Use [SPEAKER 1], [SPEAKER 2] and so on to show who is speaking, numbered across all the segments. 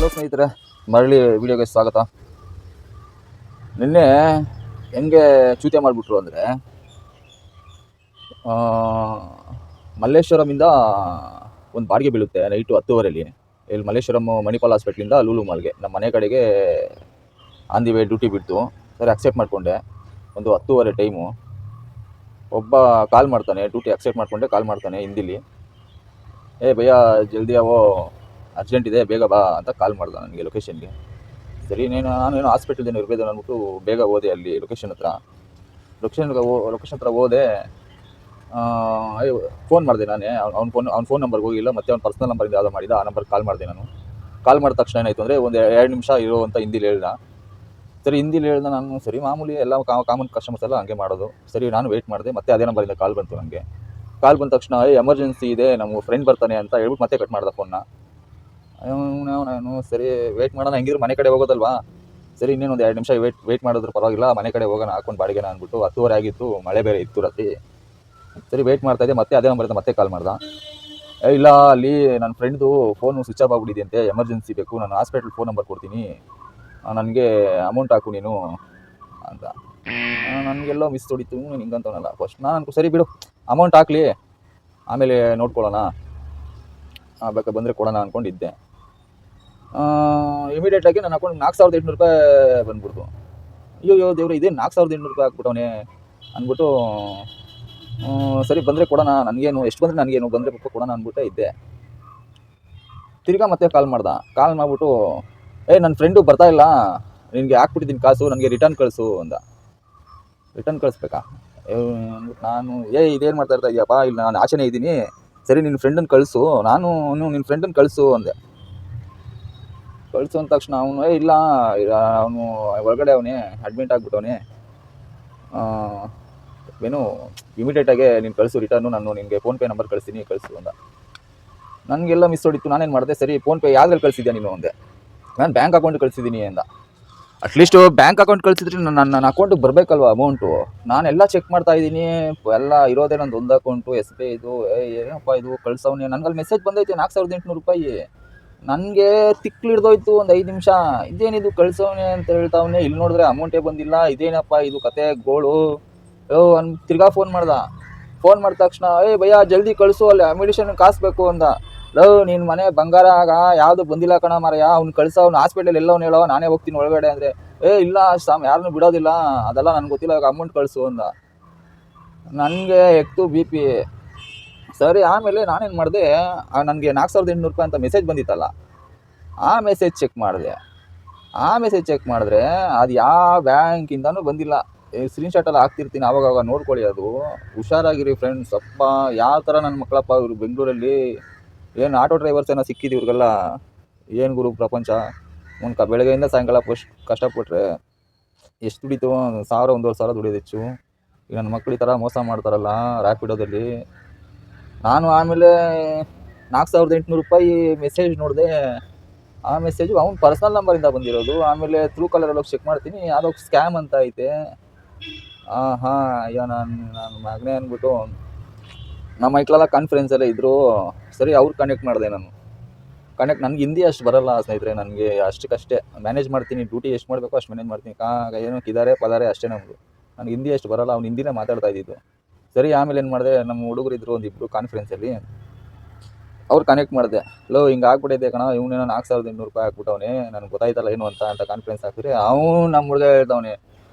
[SPEAKER 1] Hello ಸ್ನೇಹಿತರೆ, ಮರಳಿ ವಿಡಿಯೋಗೆ ಸ್ವಾಗತ. ನಿನ್ನೆ ಹೆಂಗೆ ಚೂತೆ ಮಾಡಿಬಿಟ್ರು ಅಂದರೆ, ಮಲ್ಲೇಶ್ವರಮಿಂದ ಒಂದು ಬಾಡಿಗೆ ಬೀಳುತ್ತೆ ನೈಟು 10:30 ಇಲ್ಲಿ ಮಲ್ಲೇಶ್ವರಂ ಮಣಿಪಾಲ್ ಹಾಸ್ಪಿಟ್ಲಿಂದ ಲೂಲು ಮಾಲ್ಗೆ ನಮ್ಮ ಮನೆ ಕಡೆಗೆ ಆನ್ ದಿ ವೇ ಡ್ಯೂಟಿ ಬಿಡ್ತು. ಸರಿ ಅಕ್ಸೆಪ್ಟ್ ಮಾಡಿಕೊಂಡೆ. ಒಂದು 10:30 ಟೈಮು. ಒಬ್ಬ ಕಾಲ್ ಮಾಡ್ತಾನೆ, ಡ್ಯೂಟಿ ಅಕ್ಸೆಪ್ಟ್ ಮಾಡಿಕೊಂಡೆ. ಕಾಲ್ ಮಾಡ್ತಾನೆ ಹಿಂದಿಲಿ, ಭಯ್ಯ ಜಲ್ದಿ ಅವೋ ಅರ್ಜೆಂಟ್ ಇದೆ, ಬೇಗ ಬಾ ಅಂತ ಕಾಲ್ ಮಾಡ್ದೆ ನನಗೆ ಲೊಕೇಶನ್ಗೆ. ಸರಿ, ನಾನೇನು ಹಾಸ್ಪಿಟಲ್ದೇನು ಇರಬೇಕು ಅಂದ್ಬಿಟ್ಟು ಬೇಗ ಹೋದೆ ಅಲ್ಲಿ ಲೊಕೇಶನ್ ಹತ್ರ ಹೋದೆ. ಫೋನ್ ಮಾಡಿದೆ ನಾನೇ. ಅವ್ನ ಫೋನ್ ನಂಬರ್ಗೆ ಹೋಗಿಲ್ಲ, ಮತ್ತೆ ಅವ್ನ ಪರ್ಸ್ನಲ್ ನಂಬರಿಂದ ಯಾವುದೋ ಮಾಡಿದ, ಆ ನಂಬರ್ಗೆ ಕಾಲ್ ಮಾಡಿದೆ ನಾನು. ಕಾಲ್ ಮಾಡಿದ ತಕ್ಷಣ ಏನಾಯಿತು ಅಂದರೆ, ಒಂದು 2 ನಿಮಿಷ ಇರೋ ಅಂತ ಹಿಂದಿಲಿ ಹೇಳ್ದ. ಸರಿ, ಹಿಂದಿಲಿ ಹೇಳ್ದ. ನಾನು ಸರಿ ಮಾಮೂಲಿ ಎಲ್ಲ ಕಾಮನ್ ಕಸ್ಟಮರ್ಸ್ ಎಲ್ಲ ಹಂಗೆ ಮಾಡೋದು. ಸರಿ, ನಾನು ವೆಯ್ಟ್ ಮಾಡಿದೆ. ಮತ್ತೆ ಅದೇ ನಂಬರಿಂದ ಕಾಲ್ ಬಂತು ನನಗೆ. ಕಾಲ್ ಬಂದ ತಕ್ಷಣ ಎಮರ್ಜೆನ್ಸಿ ಇದೆ, ನಮ್ಮ ಫ್ರೆಂಡ್ ಬರ್ತಾನೆ ಅಂತ ಹೇಳ್ಬಿಟ್ಟು ಮತ್ತೆ ಕಟ್ ಮಾಡ್ದೆ ಫೋನ್ನ. ನಾನು ಸರಿ ವೆಯ್ಟ್ ಮಾಡೋಣ, ಹೆಂಗಿದ್ರು ಮನೆ ಕಡೆ ಹೋಗೋದಲ್ವಾ. ಸರಿ, ಇನ್ನೇನೊಂದು 2 ನಿಮಿಷ ವೆಯ್ಟ್ ಮಾಡಿದ್ರು ಪರವಾಗಿಲ್ಲ, ಮನೆ ಕಡೆ ಹೋಗೋಣ ಹಾಕೊಂಡು ಬಾಡಿಗೆನ ಅಂದ್ಬಿಟ್ಟು. 10:30 ಆಗಿತ್ತು, ಮಳೆ ಬೇರೆ ಇತ್ತು ರಾತ್ರಿ. ಸರಿ, ವೆಯ್ಟ್ ಮಾಡ್ತಾಯಿದ್ದೆ. ಮತ್ತೆ ಅದೇ ನಂಬರಿಂದ ಮತ್ತೆ ಕಾಲ್ ಮಾಡ್ದೆ. ಇಲ್ಲ, ಅಲ್ಲಿ ನನ್ನ ಫ್ರೆಂಡ್ದು ಫೋನು ಸ್ವಿಚ್ ಆಫ್ ಆಗ್ಬಿಟ್ಟಿದೆ ಅಂತೆ, ಎಮರ್ಜೆನ್ಸಿ ಬೇಕು, ನಾನು ಹಾಸ್ಪಿಟ್ಲ್ ಫೋನ್ ನಂಬರ್ ಕೊಡ್ತೀನಿ, ನನಗೆ ಅಮೌಂಟ್ ಹಾಕು ನೀನು ಅಂತ. ನನಗೆಲ್ಲೋ ಮಿಸ್ ಹೊಡಿತು ಹಿಂಗಂತವನಲ್ಲ. ಫಸ್ಟ್ ನಾನು ಸರಿ ಬಿಡು, ಅಮೌಂಟ್ ಹಾಕ್ಲಿ, ಆಮೇಲೆ ನೋಡ್ಕೊಳ್ಳೋಣ, ಬೇಕಾದ್ರೆ ಬಂದರೆ ಕೊಡೋಣ ಅಂದ್ಕೊಂಡಿದ್ದೆ. ಇಮಿಡಿಯೇಟಾಗಿ ನನ್ನ ಅಕೌಂಟ್ 4,800 ರೂಪಾಯಿ ಬಂದ್ಬಿಡ್ತು. ಅಯ್ಯೋ ದೇವ್ರೆ, ಇದೇ 4,800 ರೂಪಾಯಿ ಹಾಕ್ಬಿಟ್ಟವನೇ ಅಂದ್ಬಿಟ್ಟು, ಸರಿ ಬಂದರೆ ಕೊಡೋಣ, ನನಗೇನು ಎಷ್ಟು ಬಂದರೆ ನನಗೇನು, ಬಂದರೆ ಪಪ್ಪ ಕೊಡೋಣ ಅಂದ್ಬಿಟ್ಟೆ ಇದ್ದೆ. ತಿರ್ಗಾ ಮತ್ತೆ ಕಾಲ್ ಮಾಡಿಬಿಟ್ಟು, ನನ್ನ ಫ್ರೆಂಡು ಬರ್ತಾ ಇಲ್ಲ, ನಿನಗೆ ಹಾಕ್ಬಿಟ್ಟಿದ್ದೀನಿ ಕಾಸು, ನನಗೆ ರಿಟರ್ನ್ ಕಳಿಸು ಅಂದ. ರಿಟರ್ನ್ ಕಳಿಸ್ಬೇಕಾ? ನಾನು ಇದೇನು ಮಾಡ್ತಾ ಇರ್ತಾ ಇದೆಯಪ್ಪ, ಇಲ್ಲಿ ನಾನು ಆಚೆನೇ ಇದ್ದೀನಿ, ಸರಿ ನಿನ್ನ ಫ್ರೆಂಡನ್ನು ಕಳಿಸು, ನಿನ್ನ ಫ್ರೆಂಡನ್ನು ಕಳಿಸು ಅಂದೆ. ಕಳಿಸು ಅಂದ ತಕ್ಷಣ ಅವನು ಇಲ್ಲ, ಅವನು ಒಳಗಡೆ ಅವನೇ ಅಡ್ಮಿಟ್ ಆಗಿಬಿಟ್ಟವನೇ, ಏನು ಇಮಿಡಿಯೇಟಾಗೆ ನೀನು ಕಳಿಸು ರಿಟರ್ನು, ನಾನು ನಿನಗೆ ಫೋನ್ಪೇ ನಂಬರ್ ಕಳಿಸ್ತೀನಿ, ಕಳಿಸು ಅಂದ. ನನಗೆಲ್ಲ ಮಿಸ್ ಹೊಡಿತು. ನಾನೇನು ಮಾಡಿದೆ, ಸರಿ ಫೋನ್ಪೇ ಯಾವ್ದ್ರಲ್ಲಿ ಕಳಿಸಿದ್ಯಾ ನೀನು ಅಂದೆ. ನಾನು ಬ್ಯಾಂಕ್ ಅಕೌಂಟ್ ಕಳಿಸಿದ್ದೀನಿ ಅಂದ. ಅಟ್ಲೀಸ್ಟು ಬ್ಯಾಂಕ್ ಅಕೌಂಟ್ ಕಳಿಸಿದ್ರೆ ನನ್ನ ಅಕೌಂಟಿಗೆ ಬರಬೇಕಲ್ವ ಅಮೌಂಟು. ನಾನೆಲ್ಲ ಚೆಕ್ ಮಾಡ್ತಾ ಇದ್ದೀನಿ, ಎಲ್ಲ ಇರೋದೇ ನಂದು ಒಂದು ಅಕೌಂಟು, SBI ಇದು. ಏನಪ್ಪ ಇದು ಕಳ್ಸವ್ನೆ, ನನಗಲ್ಲಿ ಮೆಸೇಜ್ ಬಂದೈತೆ 4,800 ರೂಪಾಯಿ. ನನಗೆ ತಿಕ್ಲಿಡ್ದೋಯ್ತು ಒಂದು 5 ನಿಮಿಷ. ಇದೇನಿದು ಕಳ್ಸವ್ನೆ ಅಂತ ಹೇಳ್ತಾವನೆ, ಇಲ್ಲಿ ನೋಡಿದ್ರೆ ಅಮೌಂಟೇ ಬಂದಿಲ್ಲ, ಇದೇನಪ್ಪ ಇದು ಕತೆ ಗೋಳು. ತಿರ್ಗಾ ಫೋನ್ ಮಾಡಿದ ತಕ್ಷಣ ಭಯ್ಯ ಜಲ್ದಿ ಕಳಿಸು, ಅಲ್ಲಿ ಮೆಡಿಷನ್ ಕಾಸು ಬೇಕು ಅಂದ. ನೀನು ಮನೆ ಬಂಗಾರ ಆಗ ಯಾವುದು ಬಂದಿಲ್ಲ ಕಣ ಮಾರಯ್ಯ, ಅವ್ನು ಕಳ್ಸೋ, ಅವ್ನು ಹಾಸ್ಪಿಟಲ್ ಎಲ್ಲವನು ಹೇಳೋ, ನಾನೇ ಹೋಗ್ತೀನಿ ಒಳಗಡೆ ಅಂದರೆ, ಇಲ್ಲ ಯಾರನ್ನೂ ಬಿಡೋದಿಲ್ಲ, ಅದೆಲ್ಲ ನನಗೆ ಗೊತ್ತಿಲ್ಲ, ಅಮೌಂಟ್ ಕಳಿಸು ಅಂದ. ನನಗೆ ಎಕ್ತು BP. ಸರಿ, ಆಮೇಲೆ ನಾನೇನು ಮಾಡಿದೆ, ನನಗೆ 4,800 ರೂಪಾಯಿ ಅಂತ ಮೆಸೇಜ್ ಬಂದಿತ್ತಲ್ಲ, ಆ ಮೆಸೇಜ್ ಚೆಕ್ ಮಾಡಿದೆ. ಮಾಡಿದ್ರೆ ಅದು ಯಾವ ಬ್ಯಾಂಕಿಂದನೂ ಬಂದಿಲ್ಲ. ಸ್ಕ್ರೀನ್ಶಾಟೆಲ್ಲ ಹಾಕ್ತಿರ್ತೀನಿ, ಆವಾಗ ನೋಡ್ಕೊಳ್ಳಿ, ಅದು ಹುಷಾರಾಗಿರಿ ಫ್ರೆಂಡ್ಸ್. ಅಪ್ಪ ಯಾವ ಥರ ನನ್ನ ಮಕ್ಕಳಪ್ಪ ಇವರು ಬೆಂಗಳೂರಲ್ಲಿ. ಏನು ಆಟೋ ಡ್ರೈವರ್ಸ್ ಏನೋ ಸಿಕ್ಕಿದ್ದು ಇವ್ರಿಗೆಲ್ಲ, ಏನು ಗುರು ಪ್ರಪಂಚ. ಬೆಳಗ್ಗೆಯಿಂದ ಸಾಯಂಕಾಲ ಕಷ್ಟಪಟ್ಟರೆ ಎಷ್ಟು ದುಡಿತು? 1,000-1,500 ದುಡಿಯೋದು ಹೆಚ್ಚು. ಈಗ ನನ್ನ ಮಕ್ಕಳು ಈ ಥರ ಮೋಸ ಮಾಡ್ತಾರಲ್ಲ ರ್ಯಾಪಿಡೋದಲ್ಲಿ. ನಾನು ಆಮೇಲೆ 4,800 ರೂಪಾಯಿ ಮೆಸೇಜ್ ನೋಡಿದೆ. ಆ ಮೆಸೇಜು ಅವ್ನ ಪರ್ಸ್ನಲ್ ನಂಬರಿಂದ ಬಂದಿರೋದು. ಆಮೇಲೆ ಥ್ರೂ ಕಾಲರಲ್ಲಿ ಚೆಕ್ ಮಾಡ್ತೀನಿ, ಯಾವುದೋ ಸ್ಕ್ಯಾಮ್ ಅಂತ ಐತೆ. ಅಯ್ಯೋ ನನ್ನ ಮಗನೇ ಅಂದ್ಬಿಟ್ಟು, ನಮ್ಮ ಮಕ್ಕಳೆಲ್ಲ ಕಾನ್ಫರೆನ್ಸಲ್ಲೇ ಇದ್ದರು. ಸರಿ, ಅವ್ರು ಕನೆಕ್ಟ್ ಮಾಡಿದೆ ನಾನು. ನನಗೆ ಹಿಂದಿ ಅಷ್ಟು ಬರೋಲ್ಲ ಸ್ನೇಹಿತರೆ, ನನಗೆ ಅಷ್ಟಕ್ಕಷ್ಟೇ ಮ್ಯಾನೇಜ್ ಮಾಡ್ತೀನಿ. ಡ್ಯೂಟಿ ಎಷ್ಟು ಮಾಡಬೇಕು ಅಷ್ಟು ಮ್ಯಾನೇಜ್ ಮಾಡ್ತೀನಿ. ಏನೋ ಕಿದಾರೆ ಪದಾರೆ ಅಷ್ಟೇ ನಮ್ಮದು. ನನಗೆ ಹಿಂದಿ ಅಷ್ಟು ಬರೋಲ್ಲ, ಅವ್ನು ಹಿಂದಿನೇ ಮಾತಾಡ್ತಾ ಇದ್ದಿದ್ದು. ಸರಿ, ಆಮೇಲೆ ಏನು ಮಾಡಿದೆ, ನಮ್ಮ ಹುಡುಗರು ಇದ್ದರು ಒಂದಿಬ್ಬರು ಕಾನ್ಫರೆನ್ಸಲ್ಲಿ, ಅವ್ರು ಕನೆಕ್ಟ್ ಮಾಡಿದೆ. ಹಿಂಗೆ ಆಗ್ಬಿಟ್ಟಿದೆ ಕಣ, ಇವನೇನೋ 4,800 ರೂಪಾಯಿ ಹಾಕ್ಬಿಟ್ಟವನೇ, ನನಗೆ ಗೊತ್ತಾಯ್ತಲ್ಲ ಏನು ಅಂತ ಕಾನ್ಫರೆನ್ಸ್ ಹಾಕಿದ್ರೆ, ಅವ್ನು ನಮ್ಮ ಹುಡುಗ ಹೇಳ್ದವನೇ,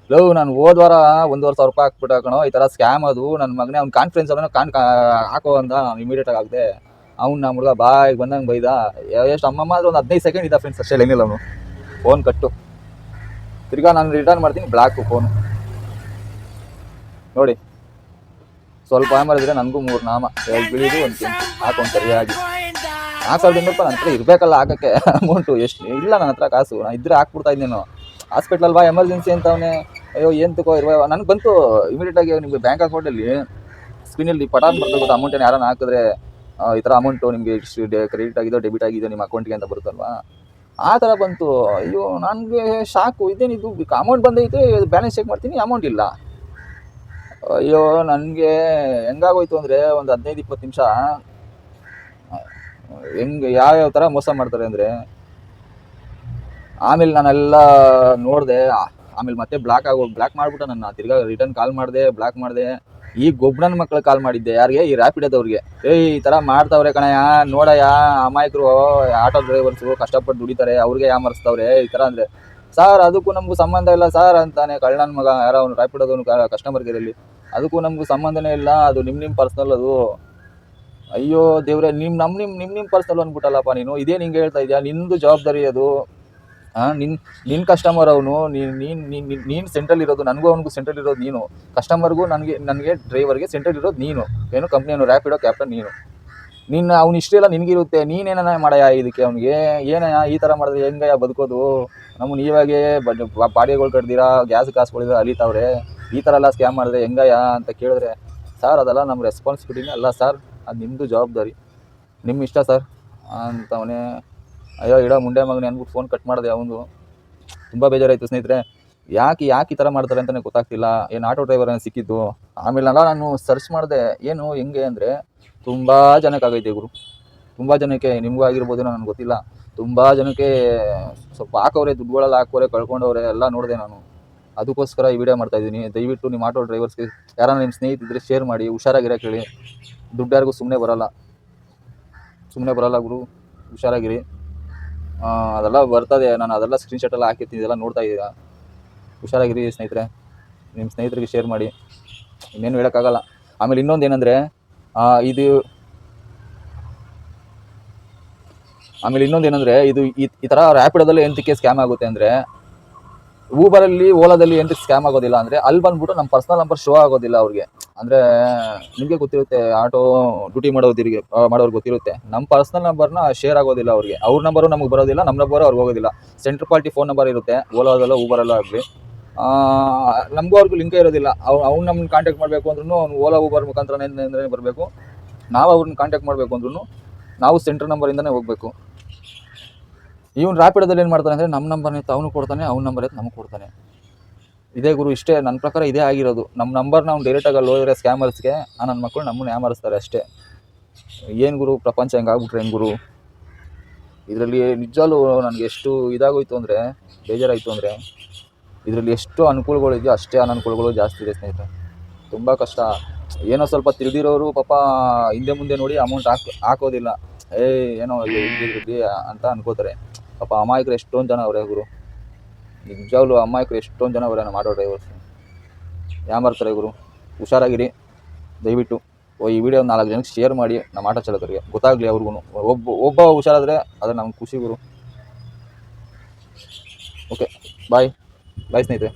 [SPEAKER 1] ನಾನು ಹೋದ ವಾರ 1,500 ರೂಪಾಯಿ ಹಾಕ್ಬಿಟ್ಟ ಕಣೋ, ಈ ಥರ ಸ್ಕ್ಯಾಮ್ ಅದು, ನನ್ನ ಮಗನೇ. ಅವ್ನು ಕಾನ್ಫರೆನ್ಸ್ ಅವನ ಹಾಕೋ ಅಂದ. ನಾನು ಇಮಿಡಿಯೇಟಾಗಿ ಹಾಕಿದೆ. ಅವ್ನು ನಮ್ಮ ಹುಡುಗ ಬಾಯಿಗೆ ಬಂದಂಗೆ ಬೈದ. ಎಷ್ಟು ಅಮ್ಮಮ್ಮ ಆದರೆ ಒಂದು 15 ಸೆಕೆಂಡ್ ಇದ್ದ ಫ್ರೆಂಡ್ಸ್ ಅಷ್ಟೇ ಲೈನಿಲ್ಲ. ಅವನು ಫೋನ್ ಕಟ್ಟು. ತಿರ್ಗಾ ನಾನು ರಿಟರ್ನ್ ಮಾಡ್ತೀನಿ, ಬ್ಲ್ಯಾಕು ಫೋನು. ನೋಡಿ, ಸ್ವಲ್ಪ ಇದ್ರೆ ನನಗೂ 3 ನಾಮ ಬಿಳಿದು ಒಂದು ಹಾಕೊಂಡು ಸರಿಯಾಗಿ 4,800 ರೂಪಾಯಿ ನನ್ನ ಹತ್ರ ಇರಬೇಕಲ್ಲ ಹಾಕೋಕ್ಕೆ ಅಮೌಂಟು. ಎಷ್ಟು ಇಲ್ಲ ನನ್ನ ಹತ್ರ ಕಾಸು, ನಾನು ಇದ್ದರೆ ಹಾಕ್ಬಿಡ್ತಾ ಇದ್ದೀನಿ. ಹಾಸ್ಪಿಟ್ಲಲ್ಲಿ ಬಾ ಎಮರ್ಜೆನ್ಸಿ ಅಂತವನೇ. ಅಯ್ಯೋ ಏನು ತಗೋ ನನಗೆ ಬಂತು ಇಮಿಡಿಯೇಟಾಗಿ. ನಿಮಗೆ ಬ್ಯಾಂಕ್ ಅಕೌಂಟಲ್ಲಿ ಸ್ಕ್ರೀನಲ್ಲಿ ಪಟಾನ್ ಬರ್ತದೆ, ಅಮೌಂಟನ್ನು ಯಾರನ್ನ ಹಾಕಿದ್ರೆ ಈ ಥರ ಅಮೌಂಟು ನಿಮಗೆ ಕ್ರೆಡಿಟ್ ಆಗಿದೋ ಡೆಬಿಟ್ ಆಗಿದೋ ನಿಮ್ಮ ಅಕೌಂಟಿಗೆ ಅಂತ ಬರುತ್ತಲ್ವಾ, ಆ ಥರ ಬಂತು. ಅಯ್ಯೋ ನನಗೆ ಶಾಕು, ಇದೇನಿದು ಅಮೌಂಟ್ ಬಂದೈತೆ, ಬ್ಯಾಲೆನ್ಸ್ ಚೆಕ್ ಮಾಡ್ತೀನಿ, ಅಮೌಂಟ್ ಇಲ್ಲ. ಅಯ್ಯೋ ನನಗೆ ಹೆಂಗಾಗೋಯ್ತು ಅಂದರೆ, ಒಂದು 15-20 ನಿಮಿಷ ಹೆಂಗೆ ಯಾವ್ಯಾವ ಥರ ಮೋಸ ಮಾಡ್ತಾರೆ ಅಂದರೆ, ಆಮೇಲೆ ನಾನೆಲ್ಲ ನೋಡಿದೆ. ಆಮೇಲೆ ಮತ್ತೆ ಬ್ಲಾಕ್ ಮಾಡ್ಬಿಟ್ಟ ನನ್ನ. ತಿರ್ಗಾ ರಿಟರ್ನ್ ಕಾಲ್ ಮಾಡಿದೆ, ಬ್ಲಾಕ್ ಮಾಡಿದೆ. ಈ ಗೊಬ್ಬರನ ಮಕ್ಳು ಕಾಲ್ ಮಾಡಿದ್ದೆ, ಯಾರಿಗೆ? ಈ ರ್ಯಾಪಿಡೋದವ್ರಿಗೆ. ಈ ಥರ ಮಾಡ್ತಾವ್ರೆ ಕಣಯ್ಯ, ನೋಡಯ್ಯ, ಅಮಾಯಕರು ಆಟೋ ಡ್ರೈವರ್ಸು ಕಷ್ಟಪಟ್ಟು ದುಡಿತಾರೆ, ಅವ್ರಿಗೆ ಯಾಮರ್ಸ್ತವ್ರೆ ಈ ಥರ ಅಂದರೆ. ಸರ್ ಅದಕ್ಕೂ ನಮಗೂ ಸಂಬಂಧ ಇಲ್ಲ ಸರ್ ಅಂತಾನೆ ಕಳ್ಳನ ಮಗ. ಯಾರೋ ಅವ್ನು ರ್ಯಾಪಿಡೋದವನು ಕಸ್ಟಮರ್ ಕೇರಲ್ಲಿ. ಅದಕ್ಕೂ ನಮಗೂ ಸಂಬಂಧನೇ ಇಲ್ಲ, ಅದು ನಿಮ್ಮ ಪರ್ಸ್ನಲ್ ಅದು. ಅಯ್ಯೋ ದೇವ್ರೆ, ನಿಮ್ಮ ಪರ್ಸ್ನಲ್ ಅಂದ್ಬಿಟ್ಟಲ್ಲಪ್ಪ ನೀನು. ಇದೇನು ಹಿಂಗೆ ಹೇಳ್ತಾ ಇದೆಯಾ? ನಿಂದು ಜವಾಬ್ದಾರಿ ಅದು. ನಿನ್ನ ಕಸ್ಟಮರ್ ಅವನು. ನೀನು ಸೆಂಟ್ರಲ್ ಇರೋದು, ನನಗೂ ಅವನಿಗೂ ಸೆಂಟ್ರಲ್ ಇರೋದು ನೀನು. ಕಸ್ಟಮರ್ಗೂ ನನಗೆ ಡ್ರೈವರ್ಗೆ ಸೆಂಟ್ರಲ್ ಇರೋದು ನೀನು. ಏನು ಕಂಪ್ನಿಯನ್ನು ರ್ಯಾಪಿಡೋ ಕ್ಯಾಪ್ಟನ್ ನೀನು ಅವ್ನು ಇಷ್ಟೆಲ್ಲ ನಿನಗಿರುತ್ತೆ. ನೀನೇನ ಮಾಡಯ್ಯ ಇದಕ್ಕೆ? ಅವ್ನಿಗೆ ಏನಯ್ಯ ಈ ಥರ ಮಾಡಿದ್ರೆ ಹೆಂಗಯ್ಯ ಬದುಕೋದು? ನಮ್ಮನ್ನು ಇವಾಗೆ ಬಾಡಿಗೆಗಳು ಕಟ್ದಿರಾ, ಗ್ಯಾಸ್ ಕಾಸುಗಳಿದ್ರೆ ಅಲಿತಾವ್ರೆ, ಈ ಥರ ಎಲ್ಲ ಸ್ಕ್ಯಾಮ್ ಮಾಡಿದ್ರೆ ಹೆಂಗಯ್ಯ ಅಂತ ಕೇಳಿದ್ರೆ, ಸರ್ ಅದೆಲ್ಲ ನಮ್ಮ ರೆಸ್ಪಾನ್ಸಿಬಿಲಿಟಿನೇ ಅಲ್ಲ ಸರ್, ಅದು ನಿಮ್ಮದು ಜವಾಬ್ದಾರಿ, ನಿಮ್ಮ ಇಷ್ಟ ಸರ್ ಅಂತವನೇ. ಅಯ್ಯೋ ಇಡೋ ಮುಂಡೆ ಮಗನೇ ಅಂದ್ಬಿಟ್ಟು ಫೋನ್ ಕಟ್ ಮಾಡಿದೆ. ಅವನು ತುಂಬ ಬೇಜಾರಾಯಿತು ಸ್ನೇಹಿತರೆ. ಯಾಕೆ ಈ ಥರ ಮಾಡ್ತಾರೆ ಅಂತಲೇ ಗೊತ್ತಾಗ್ತಿಲ್ಲ. ಏನು ಆಟೋ ಡ್ರೈವರ್ ಸಿಕ್ಕಿದ್ದು. ಆಮೇಲೆ ನಾನು ಸರ್ಚ್ ಮಾಡಿದೆ, ಏನು ಹೆಂಗೆ ಅಂದರೆ ತುಂಬ ಜನಕ್ಕಾಗೈತೆ ಗುರು. ತುಂಬ ಜನಕ್ಕೆ, ನಿಮಗೂ ಆಗಿರ್ಬೋದು ನನಗೆ ಗೊತ್ತಿಲ್ಲ, ತುಂಬ ಜನಕ್ಕೆ ಸ್ವಲ್ಪ ಹಾಕವ್ರೆ, ದುಡ್ಡುಗಳೆಲ್ಲ ಹಾಕೋರೆ, ಕಳ್ಕೊಂಡವ್ರೆ ಎಲ್ಲ ನೋಡಿದೆ ನಾನು. ಅದಕ್ಕೋಸ್ಕರ ಈ ವಿಡಿಯೋ ಮಾಡ್ತಾಯಿದ್ದೀನಿ. ದಯವಿಟ್ಟು ನಿಮ್ಮ ಆಟೋ ಡ್ರೈವರ್ಸ್ಗೆ ಯಾರನ್ನ ನಿಮ್ಮ ಸ್ನೇಹಿತರಿದ್ರೆ ಶೇರ್ ಮಾಡಿ, ಹುಷಾರಾಗಿರೋಕೆ ಹೇಳಿ. ದುಡ್ಡು ಯಾರಿಗೂ ಸುಮ್ಮನೆ ಬರೋಲ್ಲ ಗುರು, ಹುಷಾರಾಗಿರಿ. ಅದೆಲ್ಲ ಬರ್ತದೆ, ನಾನು ಅದೆಲ್ಲ ಸ್ಕ್ರೀನ್ಶಾಟ್ ಎಲ್ಲ ಹಾಕಿರ್ತೀನಿ, ಇದೆಲ್ಲ ನೋಡ್ತಾ ಇದ್ದೀರಾ. ಹುಷಾರಾಗಿರಿ ಸ್ನೇಹಿತರೆ. ನಿಮ್ಮ ಸ್ನೇಹಿತರಿಗೆ ಶೇರ್ ಮಾಡಿ, ಇನ್ನೇನು ಹೇಳೋಕ್ಕಾಗಲ್ಲ. ಆಮೇಲೆ ಇನ್ನೊಂದು ಏನಂದರೆ ಇದು ಈ ಥರ ರ್ಯಾಪಿಡೋದಲ್ಲಿ ಎಂತಕ್ಕೆ ಸ್ಕ್ಯಾಮ್ ಆಗುತ್ತೆ ಅಂದರೆ, ಊಬರಲ್ಲಿ ಓಲಾದಲ್ಲಿ ಎಂತಕ್ಕೆ ಸ್ಕ್ಯಾಮ್ ಆಗೋದಿಲ್ಲ ಅಂದರೆ, ಅಲ್ಲಿ ಬಂದ್ಬಿಟ್ಟು ನಮ್ಮ ಪರ್ಸ್ನಲ್ ನಂಬರ್ ಶೋ ಆಗೋದಿಲ್ಲ ಅವ್ರಿಗೆ. ಅಂದರೆ ನಿಮಗೆ ಗೊತ್ತಿರುತ್ತೆ, ಆಟೋ ಡ್ಯೂಟಿ ಮಾಡೋರಿಗೆ ಗೊತ್ತಿರುತ್ತೆ, ನಮ್ಮ ಪರ್ಸ್ನಲ್ ನಂಬರ್ನ ಶೇರ್ ಆಗೋದಿಲ್ಲ ಅವ್ರಿಗೆ. ಅವ್ರ ನಂಬರು ನಮಗೆ ಬರೋದಿಲ್ಲ, ನಮ್ಮ ನಂಬರು ಅವ್ರಿಗೆ ಹೋಗೋದಿಲ್ಲ. ಸೆಂಟ್ರಲ್ ಪಾರ್ಟಿ ಫೋನ್ ನಂಬರ್ ಇರುತ್ತೆ, ಓಲಾದಲ್ಲ ಊಬರಲ್ಲ ಆಗಲಿ. ನಮಗೂ ಅವ್ರಿಗೂ ಲಿಂಕೇ ಇರೋದಿಲ್ಲ. ಅವ್ನು ನಮ್ಮನ್ನ ಕಾಂಟ್ಯಾಕ್ಟ್ ಮಾಡಬೇಕು ಅಂದ್ರೂ ಅವ್ನು ಓಲಾ ಊಬರ್ ಮುಖಾಂತರ ಬರಬೇಕು. ನಾವು ಅವ್ರನ್ನ ಕಾಂಟ್ಯಾಕ್ಟ್ ಮಾಡಬೇಕು ಅಂದ್ರೂ ನಾವು ಸೆಂಟ್ರಲ್ ನಂಬರಿಂದನೇ ಹೋಗಬೇಕು. ಇವನು ರ್ಯಾಪಿಡೋದಲ್ಲಿ ಏನು ಮಾಡ್ತಾನೆ ಅಂದರೆ, ನಮ್ಮ ನಂಬರ್ನ ಅವನು ಕೊಡ್ತಾನೆ, ಅವ್ನ ನಂಬರ್ ನಮಗೆ ಕೊಡ್ತಾನೆ. ಇದೇ ಗುರು, ಇಷ್ಟೇ ನನ್ನ ಪ್ರಕಾರ ಇದೇ ಆಗಿರೋದು. ನಮ್ಮ ನಂಬರ್ನ ಅವ್ನು ಡೈರೆಕ್ಟಾಗಿ ಅಲ್ಲಿ ಹೋದರೆ ಸ್ಕ್ಯಾಮರ್ಸ್ಗೆ, ನನ್ನ ಮಕ್ಕಳು ನಮ್ಮನ್ನು ಯಾಮಾರಿಸ್ತಾರೆ ಅಷ್ಟೇ. ಏನು ಗುರು, ಪ್ರಪಂಚ ಹೆಂಗಾಗ್ಬಿಟ್ರೆ ಹೆಂಗೆ ಗುರು? ಇದರಲ್ಲಿ ನಿಜವಾಗ್ಲೂ ನನಗೆ ಎಷ್ಟು ಇದಾಗೋಯ್ತು ಅಂದರೆ, ಬೇಜಾರಾಯಿತು ಅಂದರೆ, ಇದರಲ್ಲಿ ಎಷ್ಟು ಅನುಕೂಲಗಳಿದೆಯೋ ಅಷ್ಟೇ ಅನನುಕೂಲಗಳು ಜಾಸ್ತಿ ಇದೆ ಸ್ನೇಹಿತರೆ. ತುಂಬ ಕಷ್ಟ. ಏನೋ ಸ್ವಲ್ಪ ತಿಳಿದಿರೋರು ಪಾಪ ಹಿಂದೆ ಮುಂದೆ ನೋಡಿ ಅಮೌಂಟ್ ಹಾಕೋದಿಲ್ಲ. ಏನೋ ಇದ್ದಿದ್ರಲ್ಲಿ ಅಂತ ಅನ್ಕೋತಾರೆ. ಪಾಪ ಅಮಾಯಕರು ಎಷ್ಟೊಂದು ಜನ ಅವರೇ ಗುರು, ನಿಜವಾಗ್ಲೂ ಅಮಾಯಕರು ಎಷ್ಟೊಂದು ಜನ ಅವರೇ ನಮ್ಮ ಆಟೋ ಡ್ರೈವರ್ಸ್. ಯಾಮಾರ್ತಾರೆ ಗುರು. ಹುಷಾರಾಗಿರಿ ದಯವಿಟ್ಟು. ಈ ವಿಡಿಯೋ 4 ಜನಕ್ಕೆ ಶೇರ್ ಮಾಡಿ, ನಮ್ಮ ಆಟೋ ಚಾಲಕರಿಗೆ ಗೊತ್ತಾಗಲಿ. ಅವ್ರಿಗೂ ಒಬ್ಬ ಹುಷಾರಾದರೆ ಅದು ನಮ್ಗೆ ಖುಷಿ ಗುರು. ಓಕೆ, ಬಾಯ್ ಸ್ನೇಹಿತರೆ.